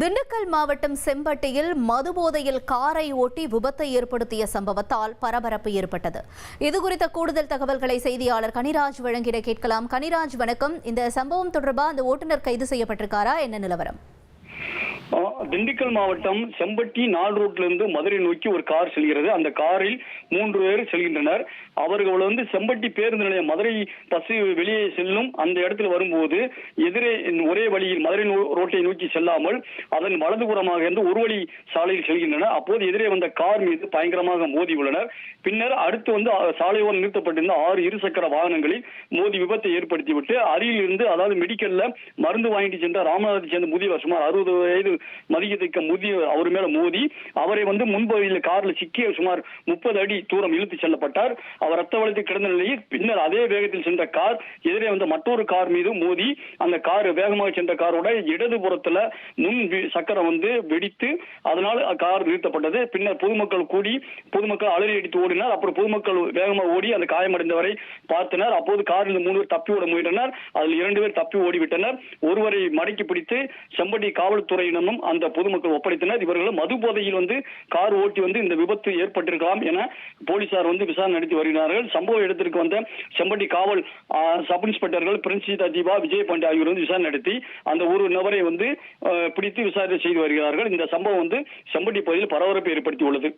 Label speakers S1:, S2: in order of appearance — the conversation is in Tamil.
S1: திண்டுக்கல் மாவட்டம் செம்பட்டியில் மதுபோதையில் காரை ஓட்டி விபத்தை ஏற்படுத்திய சம்பவத்தால் பரபரப்பு ஏற்பட்டது. இதுகுறித்த கூடுதல் தகவல்களை செய்தியாளர் கனிராஜ் வழங்கிட கேட்கலாம். கனிராஜ், வணக்கம். இந்த சம்பவம் தொடர்பாக அந்த ஓட்டுநர் கைது செய்யப்பட்டிருக்காரா? என்ன நிலவரம்?
S2: திண்டுக்கல் மாவட்டம் செம்பட்டி நாள் ரோட்டிலிருந்து மதுரை நோக்கி ஒரு கார் செல்கிறது. அந்த காரில் 3 பேர் செல்கின்றனர். அவர்கள் செம்பட்டி பேருந்து நிலையம் மதுரை பஸ் வெளியே செல்லும் அந்த இடத்தில் வரும்போது எதிரே ஒரே வழியில் மதுரை ரோட்டை நோக்கி செல்லாமல் அதன் வலதுபுறமாக இருந்து ஒரு வழி சாலையில் செல்கின்றனர். அப்போது எதிரே வந்த கார் மீது பயங்கரமாக மோதி உள்ளனர். பின்னர் அடுத்து சாலையோரம் நிறுத்தப்பட்டிருந்த 6 இருசக்கர வாகனங்களில் மோதி விபத்தை ஏற்படுத்திவிட்டு அருகில் இருந்து, அதாவது மெடிக்கல்ல மருந்து வாங்கிட்டு சென்ற ராமநாதத்தை சேர்ந்த முதியவர், சுமார் 60 வயது மதிக்கத்தக்க முதியவர், அவர் மேல மோதி அவரை முன்பகுதியில் காரில் சிக்கிய சுமார் 30 அடி தூரம் இழுத்து செல்லப்பட்டார். அவர் ரத்த வெள்ளத்தில் கிடந்த நிலையில் பின்னர் அதே வேகத்தில் சென்ற கார் எதிரே மற்றொரு கார் மீது மோதி அந்த கார் வேகமாக சென்ற காரோட இடதுபுறத்துல முன் சக்கரம் வெடித்து அதனால் கார் நிறுத்தப்பட்டது. பின்னர் பொதுமக்கள் அலறி அடித்து ஓடினார். அப்புறம் பொதுமக்கள் வேகமாக ஓடி அந்த காயமடைந்தவரை பார்த்தனர். அப்போது காரில் 3 பேர் தப்பி ஓட முயன்றனர். அதில் 2 பேர் தப்பி ஓடிவிட்டனர். ஒருவரை மடக்கி பிடித்து செம்பட்டி காவல்துறையினரும் அந்த பொதுமக்கள் ஒப்படைத்தனர். இவர்கள் மது போதையில் கார் ஓட்டி இந்த விபத்து ஏற்பட்டிருக்கலாம் என போலீசார் விசாரணை நடத்தி வருகிறார்கள். சம்பவ இடத்திற்கு வந்த செம்பட்டி காவல் சப் இன்ஸ்பெக்டர்கள் பிரின்சிதா தீபா, விஜயபாண்டி ஆகியோர் விசாரணை நடத்தி அந்த ஒரு நபரை பிடித்து விசாரணை செய்து வருகிறார்கள். இந்த சம்பவம் செம்பட்டி பகுதியில் பரபரப்பை ஏற்படுத்தி உள்ளது.